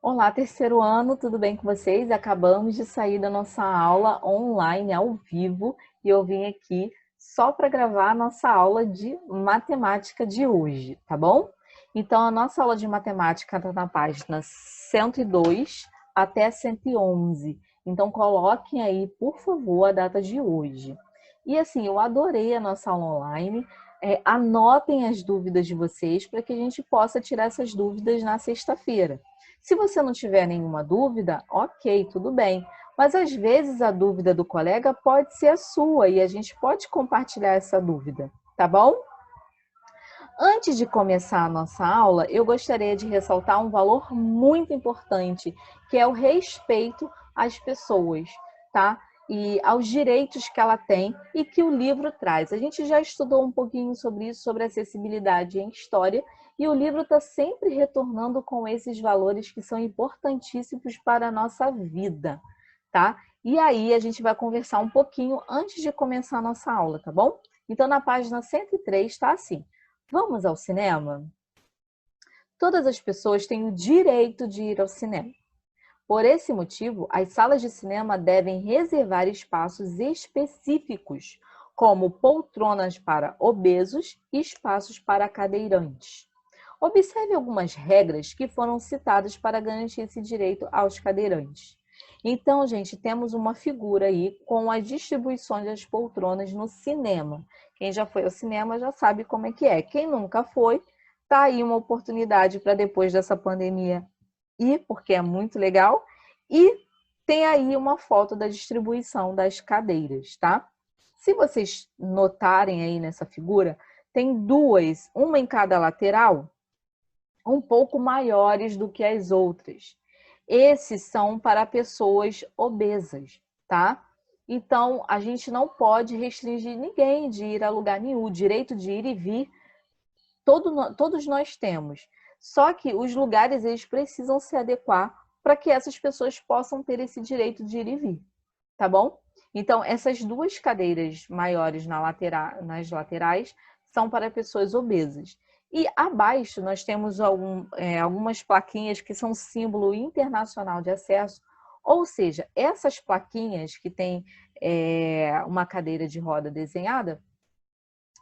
Olá, terceiro ano, tudo bem com vocês? Acabamos de sair da nossa aula online ao vivo e eu vim aqui só para gravar a nossa aula de matemática de hoje, tá bom? Então, a nossa aula de matemática está na página 102 até 111. Então, coloquem aí, por favor, a data de hoje. E assim, eu adorei a nossa aula online. Anotem as dúvidas de vocês para que a gente possa tirar essas dúvidas na sexta-feira. Se você não tiver nenhuma dúvida, ok, tudo bem. Mas às vezes a dúvida do colega pode ser a sua e a gente pode compartilhar essa dúvida, tá bom? Antes de começar a nossa aula, eu gostaria de ressaltar um valor muito importante, que é o respeito às pessoas, tá? E aos direitos que ela tem e que o livro traz. A gente já estudou um pouquinho sobre isso, sobre acessibilidade em história, e o livro está sempre retornando com esses valores que são importantíssimos para a nossa vida, tá? E aí a gente vai conversar um pouquinho antes de começar a nossa aula, tá bom? Então, na página 103 está assim: vamos ao cinema? Todas as pessoas têm o direito de ir ao cinema. Por esse motivo, as salas de cinema devem reservar espaços específicos, como poltronas para obesos e espaços para cadeirantes. Observe algumas regras que foram citadas para garantir esse direito aos cadeirantes. Então, gente, temos uma figura aí com as distribuições das poltronas no cinema. Quem já foi ao cinema já sabe como é que é. Quem nunca foi, tá aí uma oportunidade para depois dessa pandemia ir, porque é muito legal. E tem aí uma foto da distribuição das cadeiras, tá? Se vocês notarem aí nessa figura, tem duas, uma em cada lateral, um pouco maiores do que as outras. Esses são para pessoas obesas, tá? Então, a gente não pode restringir ninguém de ir a lugar nenhum. O direito de ir e vir, todos nós temos. Só que os lugares, eles precisam se adequar para que essas pessoas possam ter esse direito de ir e vir, tá bom? Então, essas duas cadeiras maiores nas laterais são para pessoas obesas. E abaixo nós temos algumas plaquinhas que são símbolo internacional de acesso, ou seja, essas plaquinhas que tem uma cadeira de roda desenhada,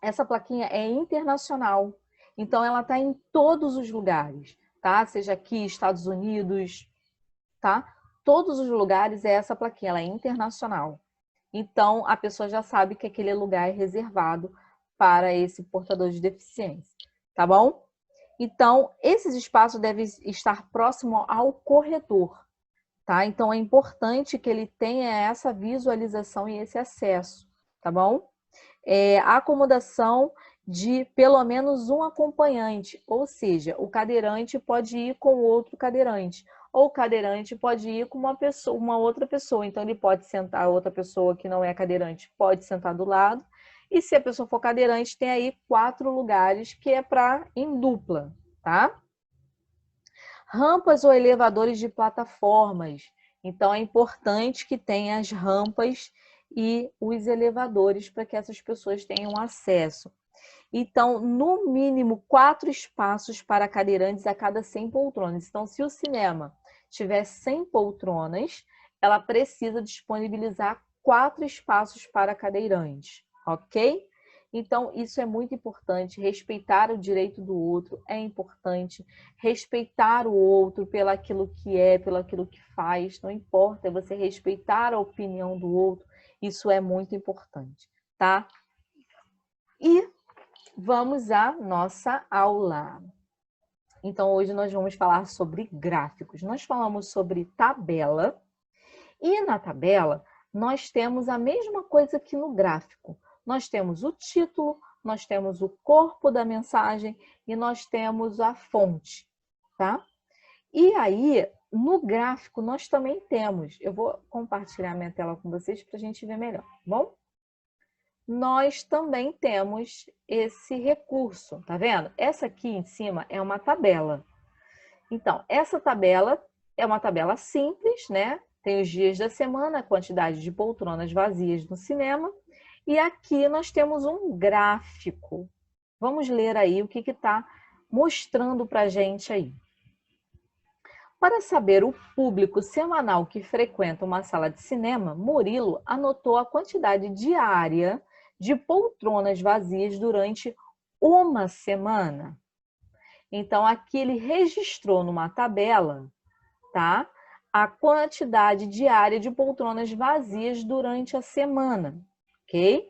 essa plaquinha é internacional, então ela está em todos os lugares, tá? Seja aqui, Estados Unidos, tá? Todos os lugares é essa plaquinha, ela é internacional. Então, a pessoa já sabe que aquele lugar é reservado para esse portador de deficiência, tá bom? Então, esses espaços devem estar próximo ao corredor, tá? Então, é importante que ele tenha essa visualização e esse acesso, tá bom? A acomodação de pelo menos um acompanhante, ou seja, o cadeirante pode ir com outro cadeirante, ou o cadeirante pode ir com uma outra pessoa. Então, ele pode sentar, a outra pessoa que não é cadeirante pode sentar do lado, e se a pessoa for cadeirante, tem aí 4 lugares que é para em dupla, tá? Rampas ou elevadores de plataformas. Então, é importante que tenha as rampas e os elevadores para que essas pessoas tenham acesso. Então, no mínimo 4 espaços para cadeirantes a cada 100 poltronas. Então, se o cinema tiver 100 poltronas, ela precisa disponibilizar 4 espaços para cadeirantes, ok? Então, isso é muito importante. Respeitar o direito do outro é importante. Respeitar o outro pelo aquilo que é, pelo aquilo que faz, não importa. É você respeitar a opinião do outro. Isso é muito importante, tá? E vamos à nossa aula. Então, hoje nós vamos falar sobre gráficos. Nós falamos sobre tabela. E na tabela, nós temos a mesma coisa que no gráfico. Nós temos o título, nós temos o corpo da mensagem e nós temos a fonte, tá? E aí, no gráfico, nós também temos. Eu vou compartilhar minha tela com vocês para a gente ver melhor, tá bom? Nós também temos esse recurso, tá vendo? Essa aqui em cima é uma tabela. Então, essa tabela é uma tabela simples, né? Tem os dias da semana, a quantidade de poltronas vazias no cinema. E aqui nós temos um gráfico. Vamos ler aí o que está mostrando para a gente aí. Para saber o público semanal que frequenta uma sala de cinema, Murilo anotou a quantidade diária de poltronas vazias durante uma semana. Então, aqui ele registrou numa tabela, tá? A quantidade diária de poltronas vazias durante a semana, ok?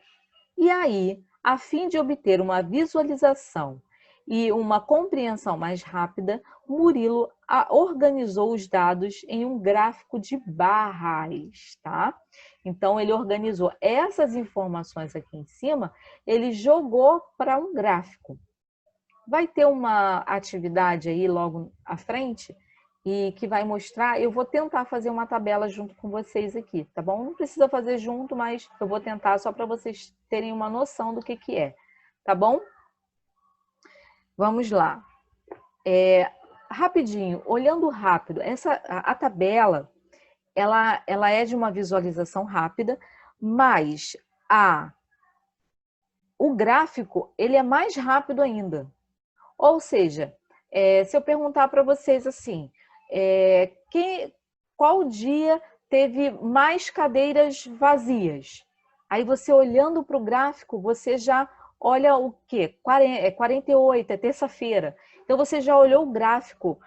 E aí, a fim de obter uma visualização e uma compreensão mais rápida, Murilo organizou os dados em um gráfico de barras, tá? Então, ele organizou essas informações aqui em cima, ele jogou para um gráfico. Vai ter uma atividade aí logo à frente e que vai mostrar, eu vou tentar fazer uma tabela junto com vocês aqui, tá bom? Não precisa fazer junto, mas eu vou tentar só para vocês terem uma noção do que é, tá bom? Vamos lá. Rapidinho, olhando rápido, a tabela, ela é de uma visualização rápida, mas o gráfico, ele é mais rápido ainda. Ou seja, se eu perguntar para vocês assim, qual dia teve mais cadeiras vazias? Aí você olhando para o gráfico, você já olha o quê? 48, é terça-feira. Então você já olhou o gráfico,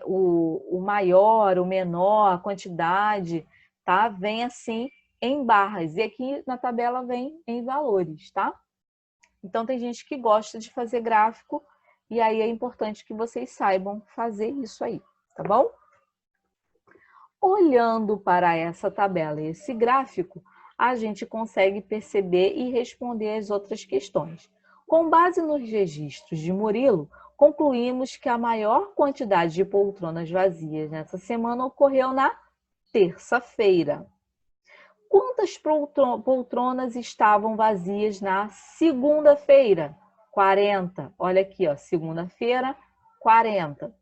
o maior, o menor, a quantidade, tá? Vem assim em barras. E aqui na tabela vem em valores, tá? Então tem gente que gosta de fazer gráfico e aí é importante que vocês saibam fazer isso aí, tá bom? Olhando para essa tabela e esse gráfico, a gente consegue perceber e responder as outras questões. Com base nos registros de Murilo, concluímos que a maior quantidade de poltronas vazias nessa semana ocorreu na terça-feira. Quantas poltronas estavam vazias na segunda-feira? 40. Olha aqui, ó, segunda-feira, 40.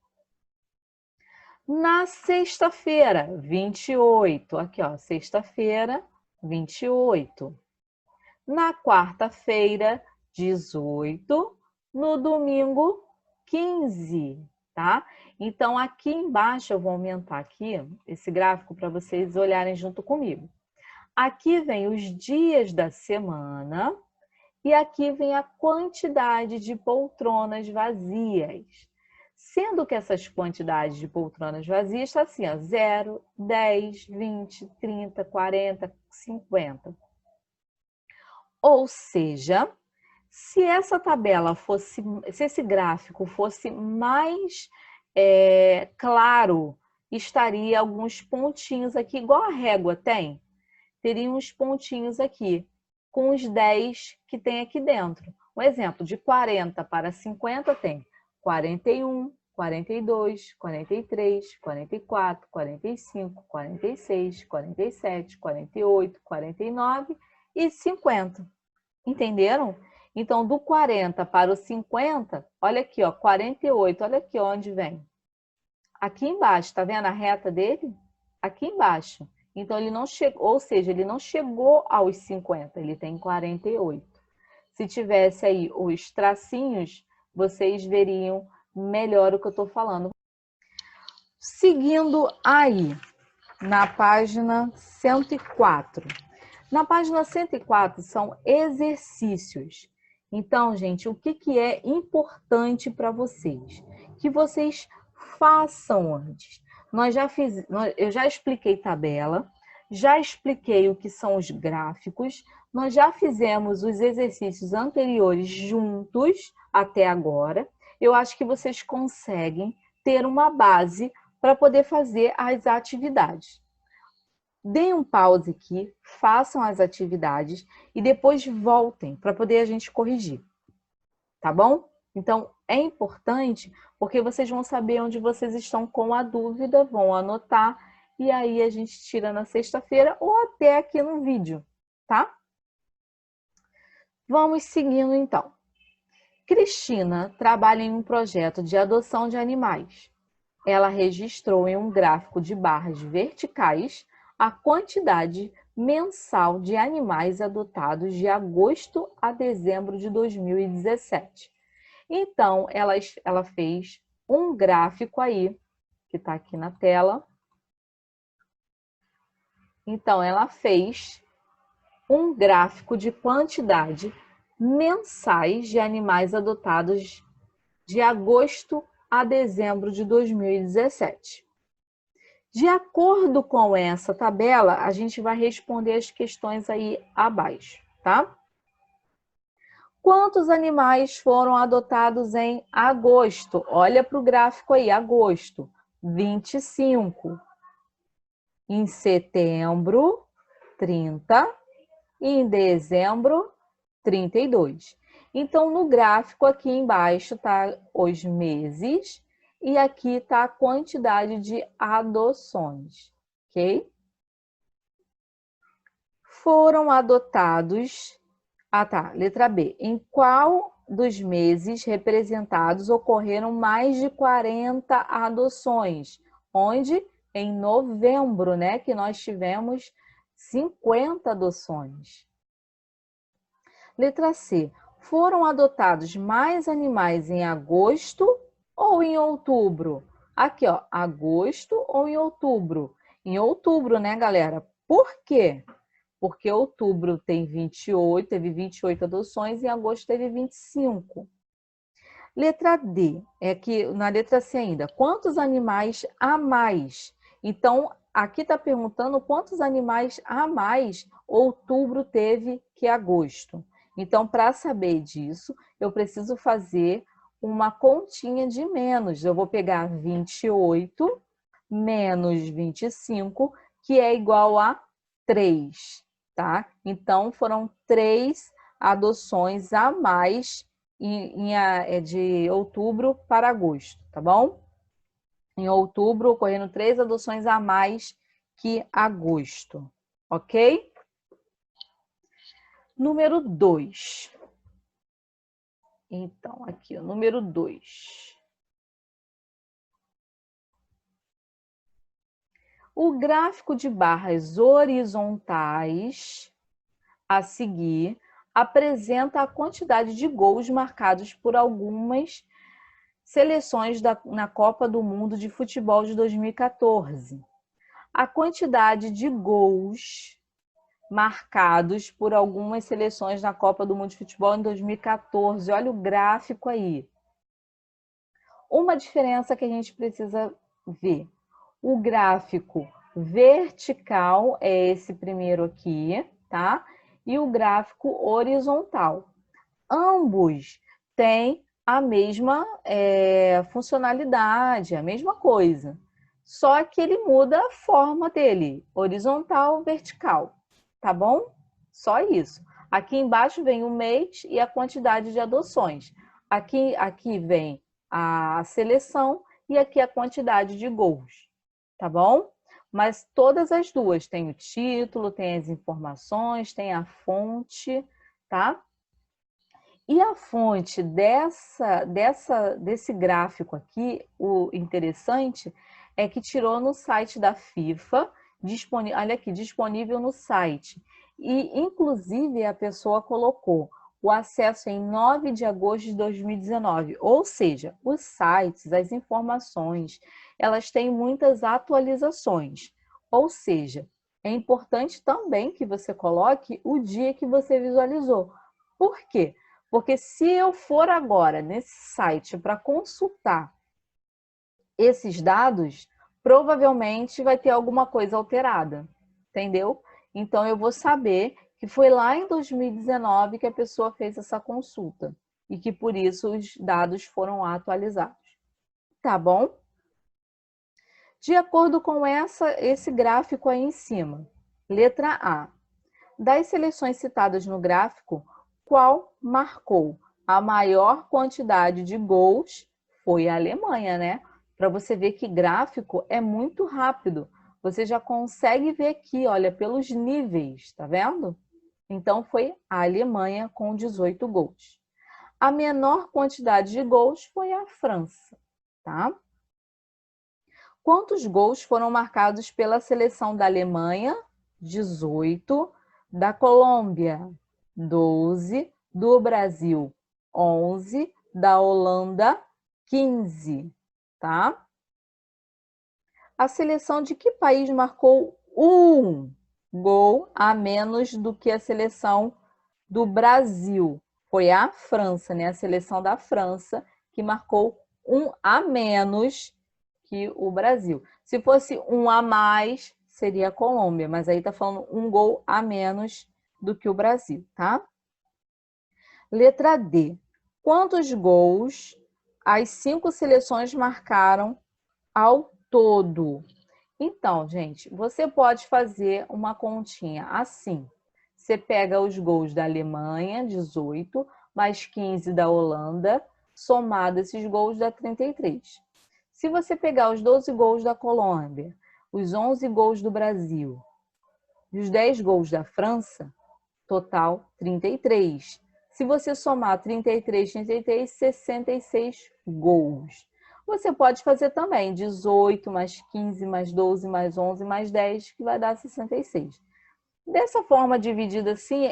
Na sexta-feira, 28. Aqui, ó, sexta-feira, 28. Na quarta-feira, 18. No domingo, 15, tá? Então, aqui embaixo, eu vou aumentar aqui esse gráfico para vocês olharem junto comigo. Aqui vem os dias da semana e aqui vem a quantidade de poltronas vazias. Sendo que essas quantidades de poltronas vazias está assim, ó, 0, 10, 20, 30, 40, 50. Ou seja, se essa tabela fosse, se esse gráfico fosse mais claro, estaria alguns pontinhos aqui, igual a régua tem. Teria uns pontinhos aqui, com os 10 que tem aqui dentro. Um exemplo, de 40 para 50 tem 41, 42, 43, 44, 45, 46, 47, 48, 49 e 50. Entenderam? Então, do 40 para o 50, olha aqui, ó, 48, olha aqui onde vem. Aqui embaixo, tá vendo a reta dele? Aqui embaixo. Então, ele não chegou, ou seja, ele não chegou aos 50, ele tem 48. Se tivesse aí os tracinhos, vocês veriam melhor o que eu estou falando. Seguindo aí, na página 104. Na página 104 são exercícios. Então, gente, o que é importante para vocês? Que vocês façam antes. Eu já expliquei tabela, já expliquei o que são os gráficos, nós já fizemos os exercícios anteriores juntos até agora. Eu acho que vocês conseguem ter uma base para poder fazer as atividades. Deem um pause aqui, façam as atividades e depois voltem para poder a gente corrigir, tá bom? Então, é importante porque vocês vão saber onde vocês estão com a dúvida, vão anotar e aí a gente tira na sexta-feira ou até aqui no vídeo, tá? Vamos seguindo então. Cristina trabalha em um projeto de adoção de animais. Ela registrou em um gráfico de barras verticais a quantidade mensal de animais adotados de agosto a dezembro de 2017. Então, ela fez um gráfico aí que está aqui na tela. Então, ela fez um gráfico de quantidade mensais de animais adotados de agosto a dezembro de 2017. De acordo com essa tabela, a gente vai responder as questões aí abaixo, tá? Quantos animais foram adotados em agosto? Olha para o gráfico aí, agosto, 25. Em setembro, 30. E em dezembro, 32. Então, no gráfico aqui embaixo tá os meses e aqui tá a quantidade de adoções, ok? Foram adotados... Ah, tá. Letra B. Em qual dos meses representados ocorreram mais de 40 adoções? Onde? Em novembro, né? Que nós tivemos 50 adoções. Letra C. Foram adotados mais animais em agosto ou em outubro? Aqui, ó, agosto ou em outubro? Em outubro, né, galera? Por quê? Porque outubro tem 28, teve 28 adoções e em agosto teve 25. Letra D, é que na letra C ainda, quantos animais a mais? Então, aqui está perguntando quantos animais a mais outubro teve que agosto. Então, para saber disso, eu preciso fazer uma continha de menos. Eu vou pegar 28 menos 25, que é igual a 3, tá? Então, foram 3 adoções a mais de outubro para agosto, tá bom? Em outubro, ocorrendo 3 adoções a mais que agosto, ok? Número 2. Então, aqui, o número 2. O gráfico de barras horizontais a seguir apresenta a quantidade de gols marcados por algumas seleções na Copa do Mundo de Futebol de 2014. A quantidade de gols marcados por algumas seleções na Copa do Mundo de Futebol em 2014. Olha o gráfico aí. Uma diferença que a gente precisa ver. O gráfico vertical é esse primeiro aqui, tá? E o gráfico horizontal. Ambos têm a mesma funcionalidade, a mesma coisa. Só que ele muda a forma dele, horizontal, vertical, tá bom? Só isso. Aqui embaixo vem o mês e a quantidade de adoções. Aqui vem a seleção e aqui a quantidade de gols, tá bom? Mas todas as duas têm o título, tem as informações, tem a fonte, tá? E a fonte desse gráfico aqui, o interessante é que tirou no site da FIFA, olha aqui, disponível no site. E, inclusive, a pessoa colocou o acesso em 9 de agosto de 2019. Ou seja, os sites, as informações, elas têm muitas atualizações. Ou seja, é importante também que você coloque o dia que você visualizou. Por quê? Porque se eu for agora nesse site para consultar esses dados, provavelmente vai ter alguma coisa alterada, entendeu? Então eu vou saber que foi lá em 2019 que a pessoa fez essa consulta e que por isso os dados foram atualizados. Tá bom? De acordo com esse gráfico aí em cima, letra A. Das seleções citadas no gráfico, qual marcou a maior quantidade de gols? Foi a Alemanha, né? Para você ver que gráfico é muito rápido. Você já consegue ver aqui, olha, pelos níveis, tá vendo? Então foi a Alemanha com 18 gols. A menor quantidade de gols foi a França, tá? Quantos gols foram marcados pela seleção da Alemanha? 18. Da Colômbia, 12. Do Brasil, 11. Da Holanda, 15. Tá? A seleção de que país marcou um gol a menos do que a seleção do Brasil? Foi a França, né? A seleção da França que marcou um a menos que o Brasil. Se fosse um a mais, seria a Colômbia, mas aí tá falando um gol a menos do que o Brasil, tá? Letra D. Quantos gols as 5 seleções marcaram ao todo? Então, gente, você pode fazer uma continha assim. Você pega os gols da Alemanha, 18, mais 15 da Holanda, somado esses gols dá 33. Se você pegar os 12 gols da Colômbia, os 11 gols do Brasil e os 10 gols da França, total 33. Se você somar 33, 33, 66 gols. Você pode fazer também 18 mais 15 mais 12 mais 11 mais 10, que vai dar 66. Dessa forma dividida assim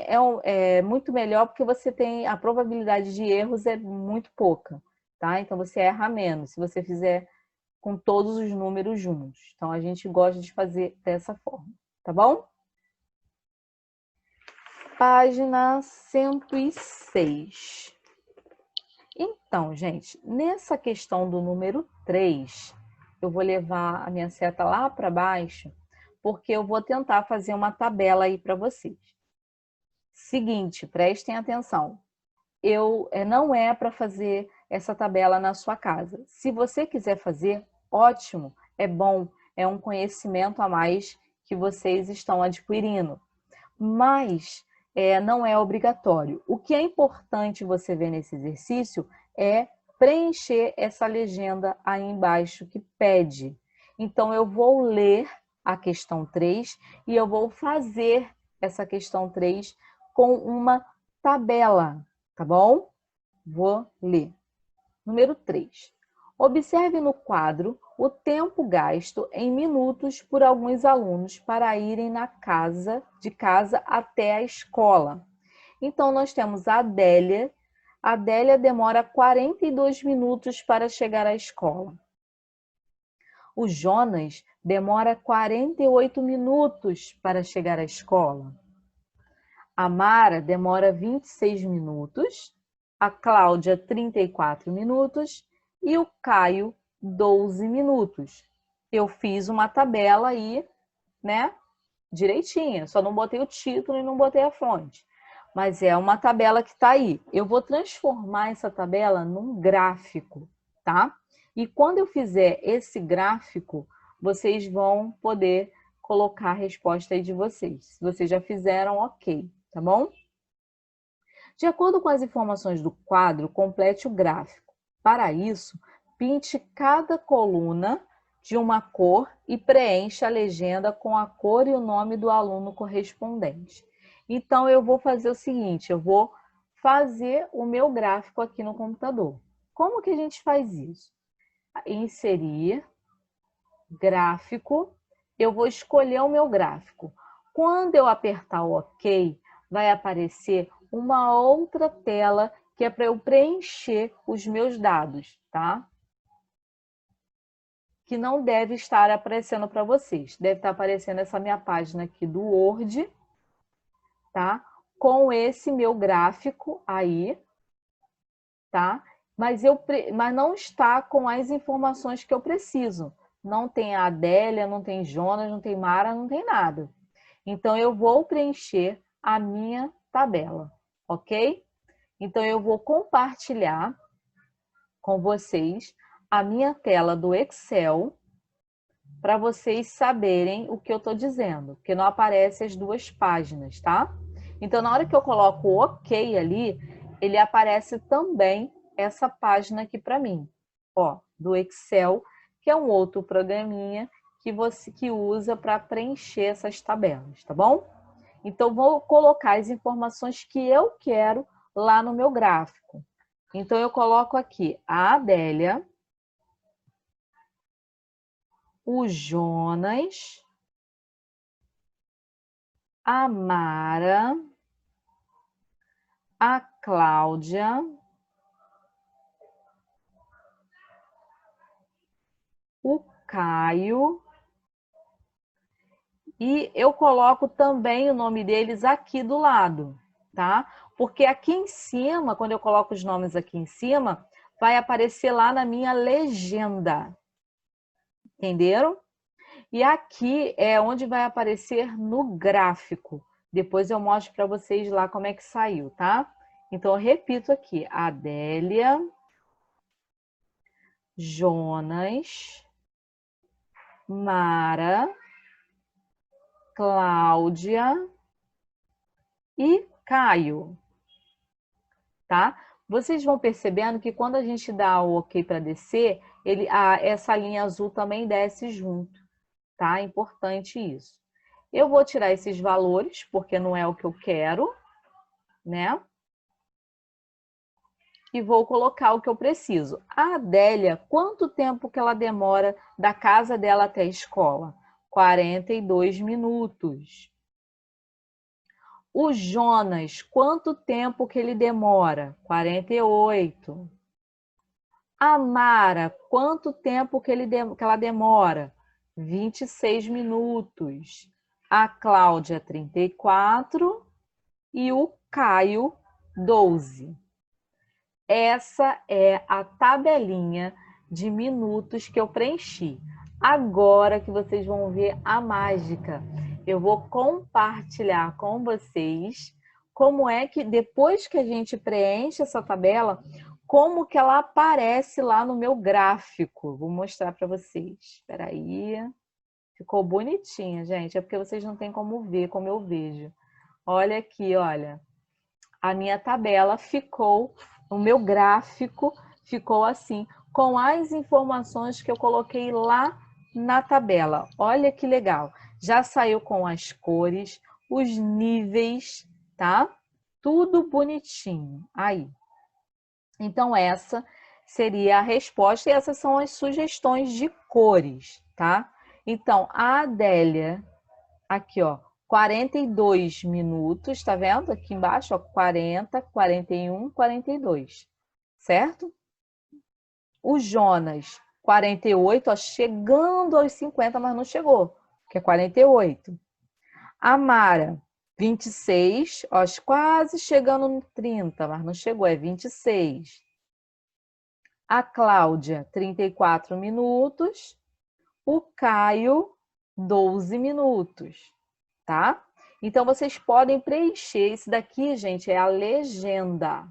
é muito melhor porque você tem a probabilidade de erros é muito pouca, tá? Então você erra menos se você fizer com todos os números juntos. Então a gente gosta de fazer dessa forma, tá bom? Página 106. Então, gente, nessa questão do número 3, eu vou levar a minha seta lá para baixo, porque eu vou tentar fazer uma tabela aí para vocês. Seguinte, prestem atenção. Não é para fazer essa tabela na sua casa. Se você quiser fazer, ótimo, é bom, é um conhecimento a mais que vocês estão adquirindo. Mas não é obrigatório. O que é importante você ver nesse exercício é preencher essa legenda aí embaixo que pede. Então, eu vou ler a questão 3 e eu vou fazer essa questão 3 com uma tabela, tá bom? Vou ler. Número 3. Observe no quadro o tempo gasto em minutos por alguns alunos para irem de casa até a escola. Então, nós temos a Adélia. A Adélia demora 42 minutos para chegar à escola. O Jonas demora 48 minutos para chegar à escola. A Mara demora 26 minutos. A Cláudia, 34 minutos. E o Caio, 12 minutos. Eu fiz uma tabela aí, né? Direitinha. Só não botei o título e não botei a fonte. Mas é uma tabela que está aí. Eu vou transformar essa tabela num gráfico, tá? E quando eu fizer esse gráfico, vocês vão poder colocar a resposta aí de vocês. Se vocês já fizeram, ok, tá bom? De acordo com as informações do quadro, complete o gráfico. Para isso, pinte cada coluna de uma cor e preencha a legenda com a cor e o nome do aluno correspondente. Então, eu vou fazer o seguinte, eu vou fazer o meu gráfico aqui no computador. Como que a gente faz isso? Inserir, gráfico, eu vou escolher o meu gráfico. Quando eu apertar o OK, vai aparecer uma outra tela que é para eu preencher os meus dados, tá? Que não deve estar aparecendo para vocês. Deve estar aparecendo essa minha página aqui do Word, tá? Com esse meu gráfico aí, tá? Mas não está com as informações que eu preciso. Não tem a Adélia, não tem Jonas, não tem Mara, não tem nada. Então, eu vou preencher a minha tabela, ok? Então, eu vou compartilhar com vocês a minha tela do Excel para vocês saberem o que eu estou dizendo, porque não aparece as duas páginas, tá? Então, na hora que eu coloco o OK ali, ele aparece também essa página aqui para mim, ó, do Excel, que é um outro programinha que você usa para preencher essas tabelas, tá bom? Então, vou colocar as informações que eu quero lá no meu gráfico. Então, eu coloco aqui a Adélia, o Jonas, a Mara, a Cláudia, o Caio E eu coloco também o nome deles aqui do lado, tá? Porque aqui em cima, quando eu coloco os nomes aqui em cima, vai aparecer lá na minha legenda. Entenderam? E aqui é onde vai aparecer no gráfico. Depois eu mostro para vocês lá como é que saiu, tá? Então, eu repito aqui. Adélia, Jonas, Mara, Cláudia e Caio, tá? Vocês vão percebendo que quando a gente dá o OK para descer, essa linha azul também desce junto, tá? É importante isso. Eu vou tirar esses valores, porque não é o que eu quero, né? E vou colocar o que eu preciso. A Adélia, quanto tempo que ela demora da casa dela até a escola? 42 minutos. O Jonas, quanto tempo que ele demora? 48. A Mara, quanto tempo que ela demora? 26 minutos. A Cláudia, 34. E o Caio, 12. Essa é a tabelinha de minutos que eu preenchi. Agora que vocês vão ver a mágica, eu vou compartilhar com vocês como é que depois que a gente preenche essa tabela, como que ela aparece lá no meu gráfico. Vou mostrar para vocês. Espera aí. Ficou bonitinha, gente. É porque vocês não têm como ver como eu vejo. Olha aqui, olha. A minha tabela ficou, o meu gráfico ficou assim, com as informações que eu coloquei lá na tabela. Olha que legal. Já saiu com as cores, os níveis, tá? Tudo bonitinho. Aí. Então, essa seria a resposta e essas são as sugestões de cores, tá? Então, a Adélia, aqui, ó, 42 minutos, tá vendo? Aqui embaixo, ó, 40, 41, 42, certo? O Jonas, 48, ó, chegando aos 50, mas não chegou, que é 48. A Mara, 26, ó, quase chegando no 30, mas não chegou, é 26. A Cláudia, 34 minutos. O Caio, 12 minutos, tá? Então, vocês podem preencher. Isso daqui, gente, é a legenda,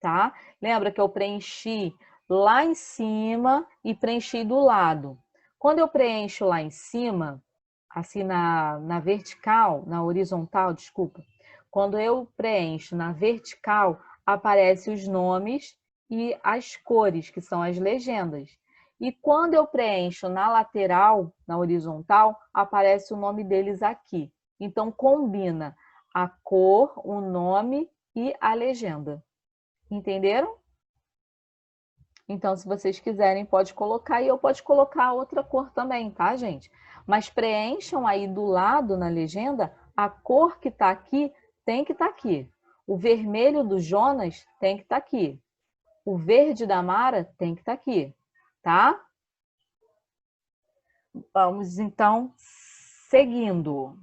tá? Lembra que eu preenchi lá em cima e preenchi do lado. Quando eu preencho lá em cima, assim na vertical, na horizontal, desculpa. Quando eu preencho na vertical, aparecem os nomes e as cores, que são as legendas. E quando eu preencho na lateral, na horizontal, aparece o nome deles aqui. Então, combina a cor, o nome e a legenda. Entenderam? Então, se vocês quiserem, pode colocar. E eu pode colocar outra cor também, tá, gente? Mas preencham aí do lado, na legenda, a cor que está aqui tem que estar aqui. O vermelho do Jonas tem que estar aqui. O verde da Mara tem que estar aqui, tá? Vamos, então, seguindo.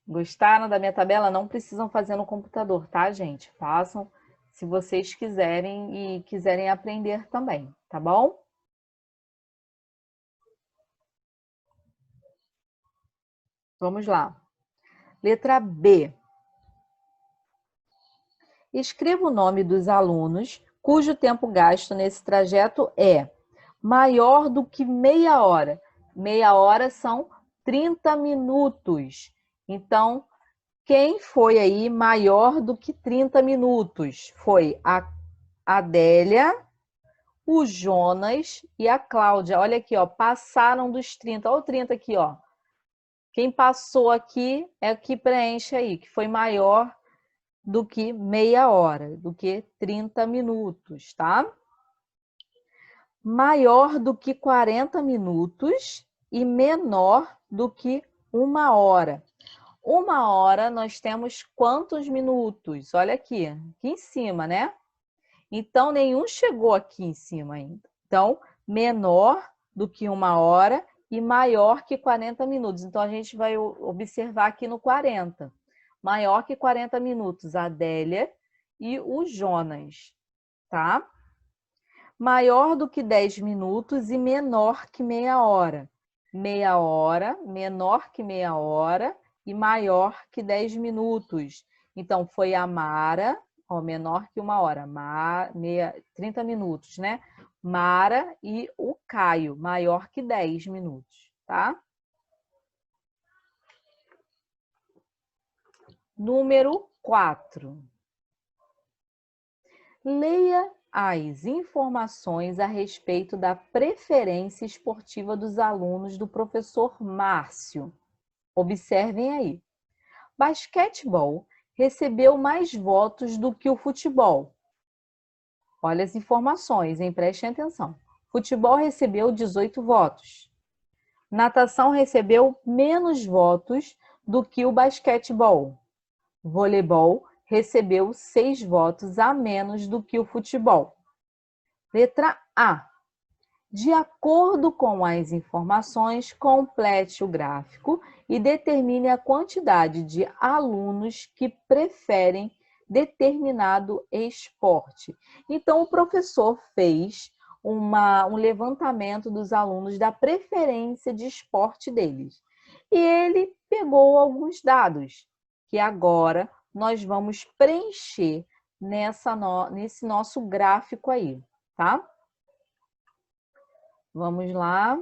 Gostaram da minha tabela? Não precisam fazer no computador, tá, gente? Façam se vocês quiserem e quiserem aprender também, tá bom? Vamos lá. Letra B. Escreva o nome dos alunos cujo tempo gasto nesse trajeto é maior do que meia hora. Meia hora são 30 minutos. Então, quem foi aí maior do que 30 minutos? Foi a Adélia, o Jonas e a Cláudia. Olha aqui, ó, passaram dos 30. Olha o 30 aqui, ó. Quem passou aqui é o que preenche aí, que foi maior do que meia hora, do que 30 minutos, tá? Maior do que 40 minutos e menor do que uma hora. Uma hora nós temos quantos minutos? Olha aqui em cima, né? Então, nenhum chegou aqui em cima ainda. Então, menor do que uma hora e maior que 40 minutos. Então, a gente vai observar aqui no 40. Maior que 40 minutos, a Adélia e o Jonas, tá? Maior do que 10 minutos e menor que meia hora. Meia hora, menor que meia hora e maior que 10 minutos. Então, foi a Mara, ó, menor que uma hora, 30 minutos, né? Mara e o Caio, maior que 10 minutos, tá? Número 4. Leia as informações a respeito da preferência esportiva dos alunos do professor Márcio. Observem aí. Basquetebol recebeu mais votos do que o futebol. Olha as informações, hein? Prestem atenção. Futebol recebeu 18 votos. Natação recebeu menos votos do que o basquetebol. Voleibol recebeu 6 votos a menos do que o futebol. Letra A. De acordo com as informações, complete o gráfico e determine a quantidade de alunos que preferem determinado esporte. Então, o professor fez um levantamento dos alunos da preferência de esporte deles. E ele pegou alguns dados que agora nós vamos preencher nesse nosso gráfico aí, tá? Vamos lá.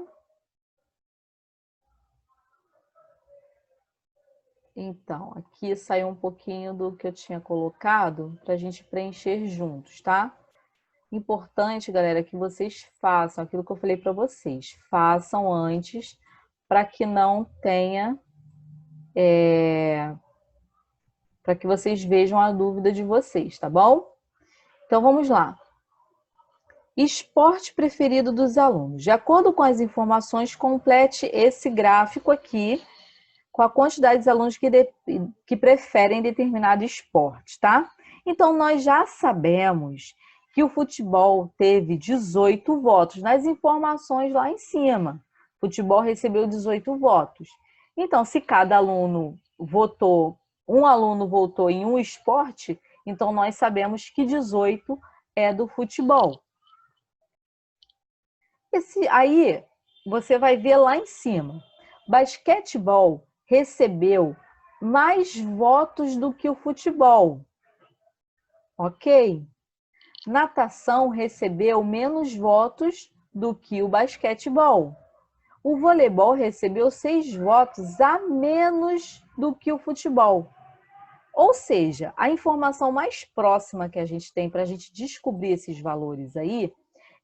Então, aqui saiu um pouquinho do que eu tinha colocado para a gente preencher juntos, tá? Importante, galera, que vocês façam aquilo que eu falei para vocês. Façam antes para que não tenha... para que vocês vejam a dúvida de vocês, tá bom? Então, vamos lá. Esporte preferido dos alunos. De acordo com as informações, complete esse gráfico aqui com a quantidade de alunos que preferem determinado esporte, tá? Então, nós já sabemos que o futebol teve 18 votos nas informações lá em cima. Futebol recebeu 18 votos. Então, se cada aluno votou, um aluno votou em um esporte, então nós sabemos que 18 é do futebol. Aí, você vai ver lá em cima. Basquetebol recebeu mais votos do que o futebol, ok? Natação recebeu menos votos do que o basquetebol. O voleibol recebeu 6 votos a menos do que o futebol. Ou seja, a informação mais próxima que a gente tem para a gente descobrir esses valores aí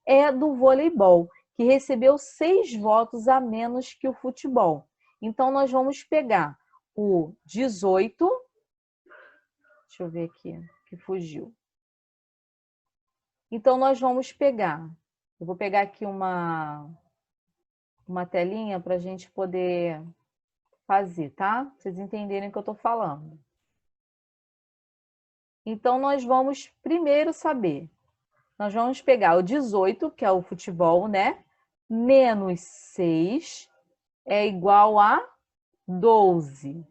é do voleibol, que recebeu 6 votos a menos que o futebol. Então, nós vamos pegar o 18, deixa eu ver aqui, que fugiu. Então, nós vamos pegar, eu vou pegar aqui uma telinha para a gente poder fazer, tá? Pra vocês entenderem o que eu estou falando. Então, nós vamos primeiro saber, nós vamos pegar o 18, que é o futebol, né? Menos 6 é igual a 12.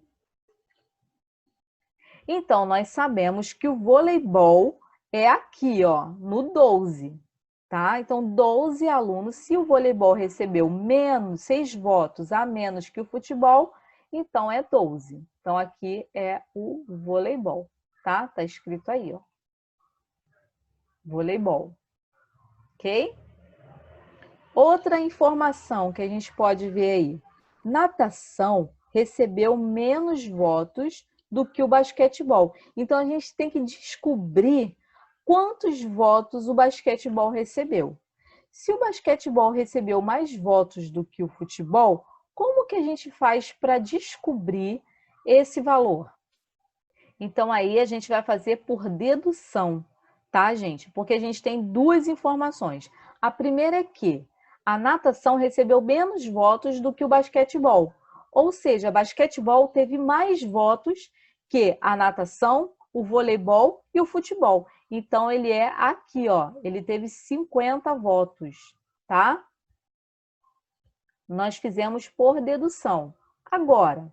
Então, nós sabemos que o voleibol é aqui, ó, no 12, tá? Então, 12 alunos, se o voleibol recebeu 6 votos a menos que o futebol, então é 12. Então, aqui é o voleibol, tá? Tá escrito aí, ó. Voleibol, ok? Outra informação que a gente pode ver aí. Natação recebeu menos votos do que o basquetebol. Então, a gente tem que descobrir quantos votos o basquetebol recebeu. Se o basquetebol recebeu mais votos do que o futebol, como que a gente faz para descobrir esse valor? Então, aí a gente vai fazer por dedução, tá, gente? Porque a gente tem duas informações. A primeira é que a natação recebeu menos votos do que o basquetebol. Ou seja, basquetebol teve mais votos que a natação, o voleibol e o futebol. Então, ele é aqui, ó. Ele teve 50 votos, tá? Nós fizemos por dedução. Agora,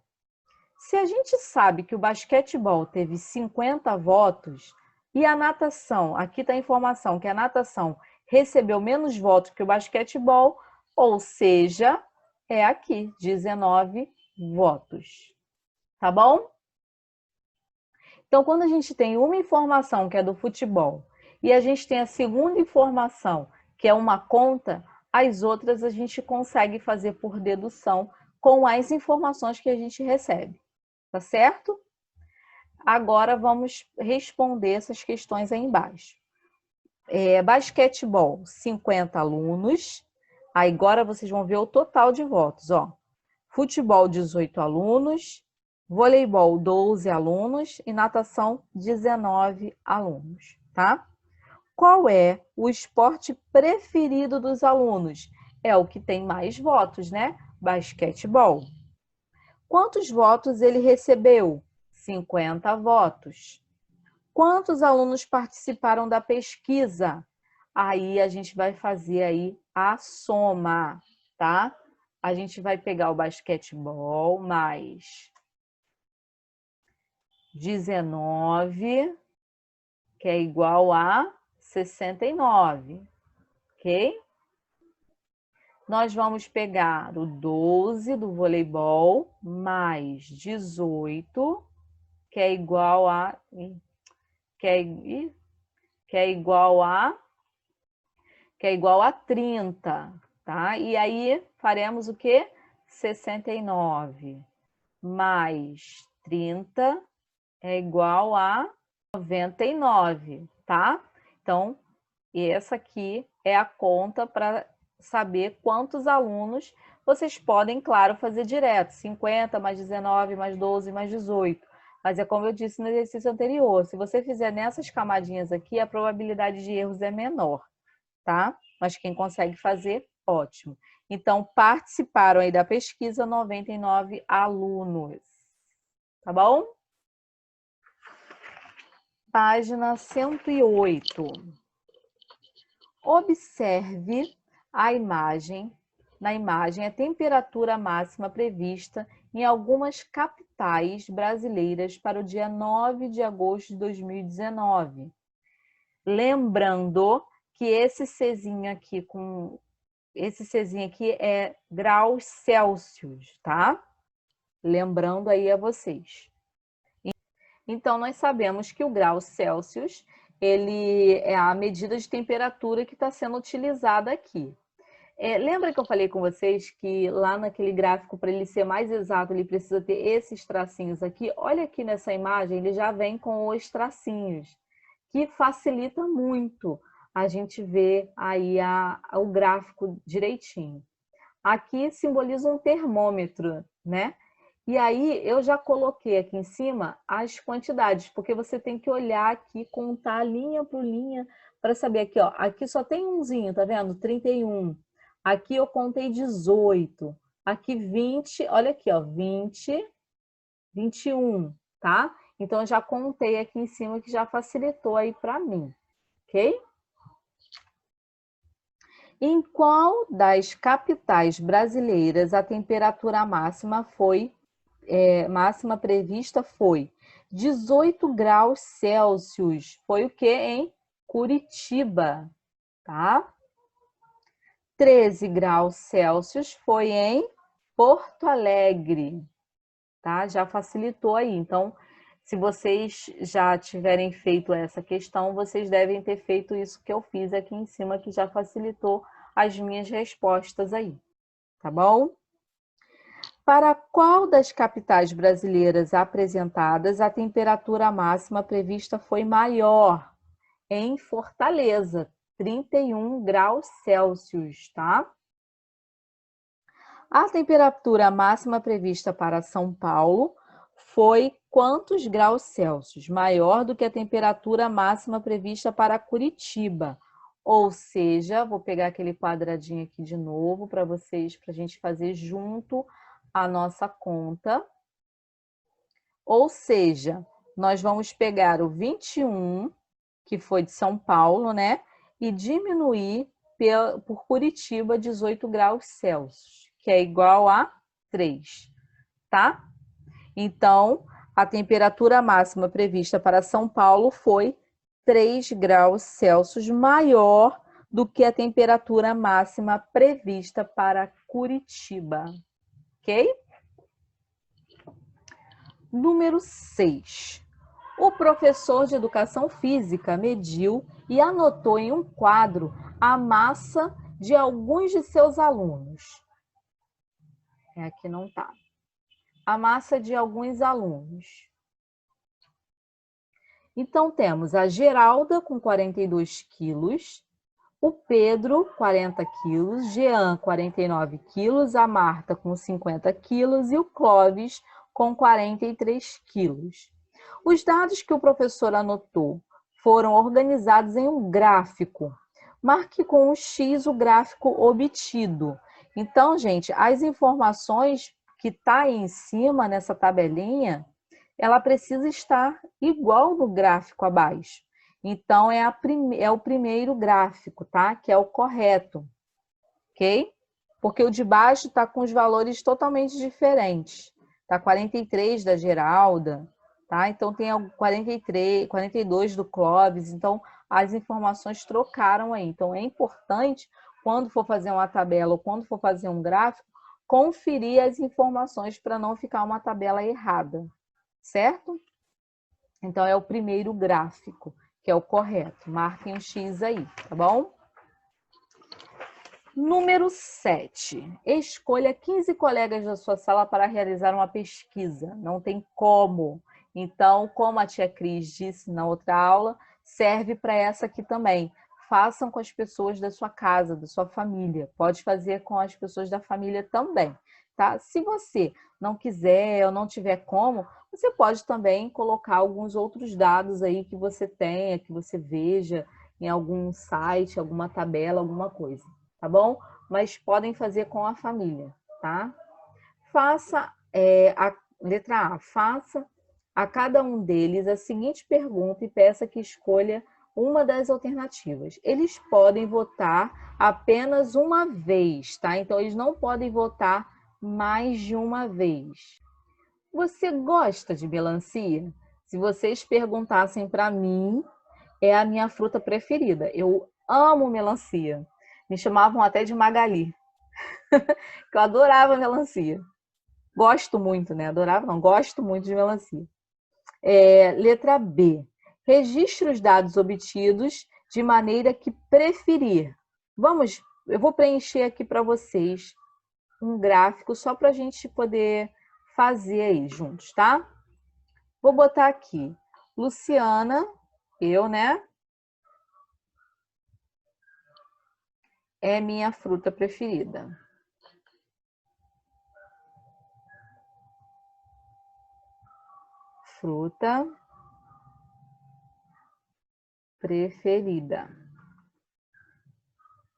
se a gente sabe que o basquetebol teve 50 votos e a natação, aqui está a informação que a natação recebeu menos votos que o basquetebol, ou seja, é aqui, 19 votos. Tá bom? Então, quando a gente tem uma informação que é do futebol e a gente tem a segunda informação, que é uma conta, as outras a gente consegue fazer por dedução com as informações que a gente recebe. Tá certo? Agora vamos responder essas questões aí embaixo. Basquetebol, 50 alunos. Aí agora vocês vão ver o total de votos, ó. Futebol, 18 alunos. Voleibol, 12 alunos. E natação, 19 alunos, tá? Qual é o esporte preferido dos alunos? É o que tem mais votos, né? Basquetebol. Quantos votos ele recebeu? 50 votos. Quantos alunos participaram da pesquisa? Aí a gente vai fazer aí a soma, tá? A gente vai pegar o basquetebol mais 19, que é igual a 69, ok? Nós vamos pegar o 12 do voleibol mais 18, que é igual a que é igual a 30, tá? E aí faremos o quê? 69 mais 30 é igual a 99, tá? Então, essa aqui é a conta para saber quantos alunos vocês podem, claro, fazer direto. 50 mais 19 mais 12 mais 18. Mas é como eu disse no exercício anterior, se você fizer nessas camadinhas aqui, a probabilidade de erros é menor, tá? Mas quem consegue fazer, ótimo. Então, participaram aí da pesquisa 99 alunos, tá bom? Página 108. Observe a imagem. Na imagem, a temperatura máxima prevista em algumas capitais brasileiras para o dia 9 de agosto de 2019. Lembrando que esse Czinho aqui é graus Celsius, tá? Lembrando aí a vocês. Então, nós sabemos que o grau Celsius, ele é a medida de temperatura que está sendo utilizada aqui. Lembra que eu falei com vocês que lá naquele gráfico, para ele ser mais exato, ele precisa ter esses tracinhos aqui? Olha aqui nessa imagem, ele já vem com os tracinhos, que facilita muito a gente ver aí o gráfico direitinho. Aqui simboliza um termômetro, né? E aí eu já coloquei aqui em cima as quantidades, porque você tem que olhar aqui, contar linha por linha, para saber aqui, ó. Aqui só tem umzinho, tá vendo? 31. Aqui eu contei 18. Aqui 20, olha aqui, ó, 20, 21, tá? Então eu já contei aqui em cima que já facilitou aí para mim, ok? Em qual das capitais brasileiras a temperatura máxima máxima prevista foi 18 graus Celsius? Foi o que em Curitiba, tá? 13 graus Celsius foi em Porto Alegre, tá? Já facilitou aí. Então, se vocês já tiverem feito essa questão, vocês devem ter feito isso que eu fiz aqui em cima, que já facilitou as minhas respostas aí, tá bom? Para qual das capitais brasileiras apresentadas a temperatura máxima prevista foi maior? Em Fortaleza, 31 graus Celsius, tá? A temperatura máxima prevista para São Paulo foi quantos graus Celsius? Maior do que a temperatura máxima prevista para Curitiba. Ou seja, vou pegar aquele quadradinho aqui de novo para vocês, para a gente fazer junto a nossa conta. Ou seja, nós vamos pegar o 21, que foi de São Paulo, né? E diminuir por Curitiba 18 graus Celsius, que é igual a 3, tá? Então, a temperatura máxima prevista para São Paulo foi 3 graus Celsius maior do que a temperatura máxima prevista para Curitiba, ok? Número 6. O professor de educação física mediu e anotou em um quadro a massa de alguns de seus alunos. Aqui não tá. A massa de alguns alunos. Então, temos a Geralda com 42 quilos, o Pedro, 40 quilos, Jean, 49 quilos, a Marta com 50 quilos e o Clóvis com 43 quilos. Os dados que o professor anotou foram organizados em um gráfico. Marque com um X o gráfico obtido. Então, gente, as informações que está aí em cima nessa tabelinha, ela precisa estar igual no gráfico abaixo. Então, é o primeiro gráfico, tá? Que é o correto, ok? Porque o de baixo está com os valores totalmente diferentes. Tá 43 da Geralda, tá? Então, tem 43, 42 do Clóvis. Então, as informações trocaram aí. Então, é importante, quando for fazer uma tabela ou quando for fazer um gráfico, conferir as informações para não ficar uma tabela errada, certo? Então, é o primeiro gráfico, que é o correto. Marquem um X aí, tá bom? Número 7. Escolha 15 colegas da sua sala para realizar uma pesquisa. Não tem como. Então, como a tia Cris disse na outra aula, serve para essa aqui também. Façam com as pessoas da sua casa, da sua família. Pode fazer com as pessoas da família também, tá? Se você não quiser ou não tiver como, você pode também colocar alguns outros dados aí que você tenha, que você veja em algum site, alguma tabela, alguma coisa, tá bom? Mas podem fazer com a família, tá? Faça, a letra A, faça a cada um deles a seguinte pergunta e peça que escolha uma das alternativas. Eles podem votar apenas uma vez, tá? Então, eles não podem votar mais de uma vez. Você gosta de melancia? Se vocês perguntassem para mim, é a minha fruta preferida. Eu amo melancia. Me chamavam até de Magali, que eu adorava melancia. Gosto muito, né? Adorava, não. Gosto muito de melancia. Letra B. Registre os dados obtidos de maneira que preferir. Eu vou preencher aqui para vocês um gráfico só para a gente poder fazer aí juntos, tá? Vou botar aqui. Luciana, eu, né? É minha fruta preferida. Fruta preferida.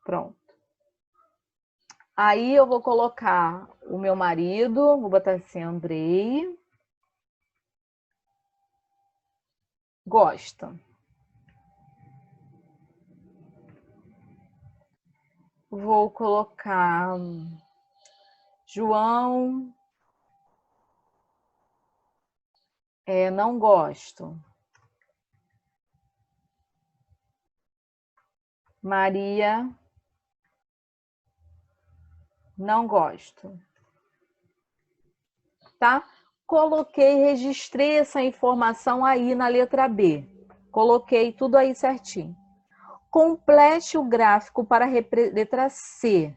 Pronto. Aí eu vou colocar o meu marido, vou botar assim, Andrei. Gosta. Vou colocar João. Não gosto. Maria. Não gosto. Tá? Coloquei, registrei essa informação aí na letra B. Coloquei tudo aí certinho. Complete o gráfico para letra C.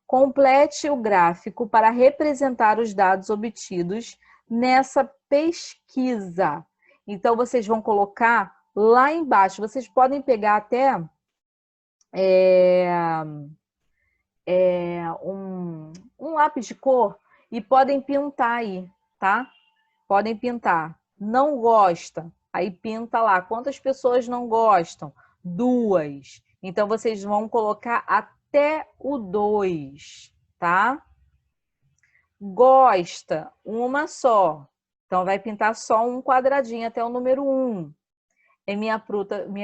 Complete o gráfico para representar os dados obtidos nessa pesquisa. Então, vocês vão colocar lá embaixo. Vocês podem pegar até um lápis de cor e podem pintar aí, tá? Podem pintar. Não gosta, aí pinta lá. Quantas pessoas não gostam? 2. Então, vocês vão colocar até o 2, tá? Gosta, uma só. Então, vai pintar só um quadradinho até o número 1. É minha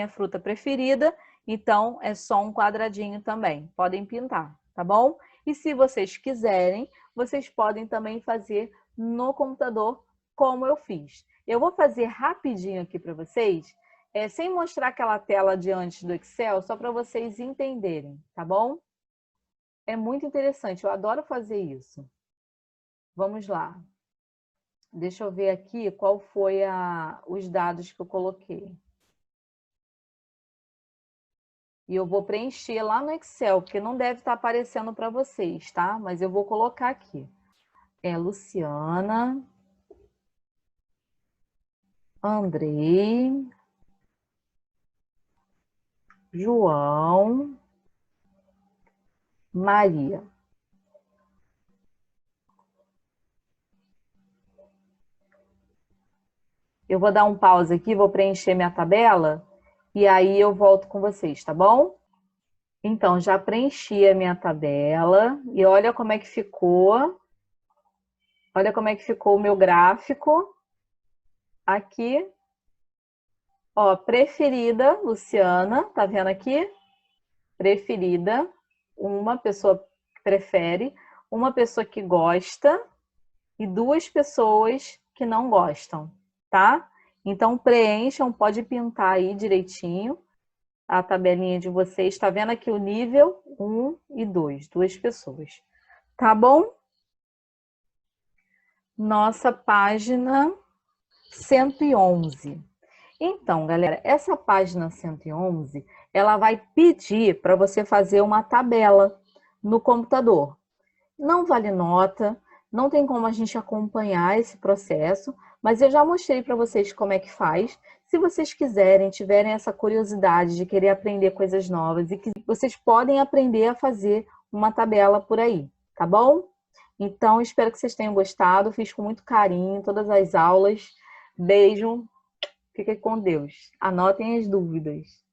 fruta preferida, então é só um quadradinho também. Podem pintar, tá bom? E se vocês quiserem, vocês podem também fazer no computador, como eu fiz. Eu vou fazer rapidinho aqui para vocês, sem mostrar aquela tela de antes do Excel, só para vocês entenderem, tá bom? É muito interessante, eu adoro fazer isso. Vamos lá. Deixa eu ver aqui qual foi os dados que eu coloquei. E eu vou preencher lá no Excel, porque não deve estar aparecendo para vocês, tá? Mas eu vou colocar aqui. É Luciana, Andrei, João, Maria. Eu vou dar um pause aqui, vou preencher minha tabela e aí eu volto com vocês, tá bom? Então, já preenchi a minha tabela e olha como é que ficou. Olha como é que ficou o meu gráfico aqui. Ó, preferida, Luciana, tá vendo aqui? Preferida, uma pessoa que prefere, uma pessoa que gosta e duas pessoas que não gostam, tá? Então, preencham, pode pintar aí direitinho a tabelinha de vocês. Tá vendo aqui o nível 1 e 2, duas pessoas. Tá bom? Nossa página 111. Então, galera, essa página 111, ela vai pedir para você fazer uma tabela no computador. Não vale nota, não tem como a gente acompanhar esse processo, mas eu já mostrei para vocês como é que faz. Se vocês quiserem, tiverem essa curiosidade de querer aprender coisas novas e que vocês podem aprender a fazer uma tabela por aí, tá bom? Então, espero que vocês tenham gostado. Fiz com muito carinho todas as aulas. Beijo. Fiquem com Deus. Anotem as dúvidas.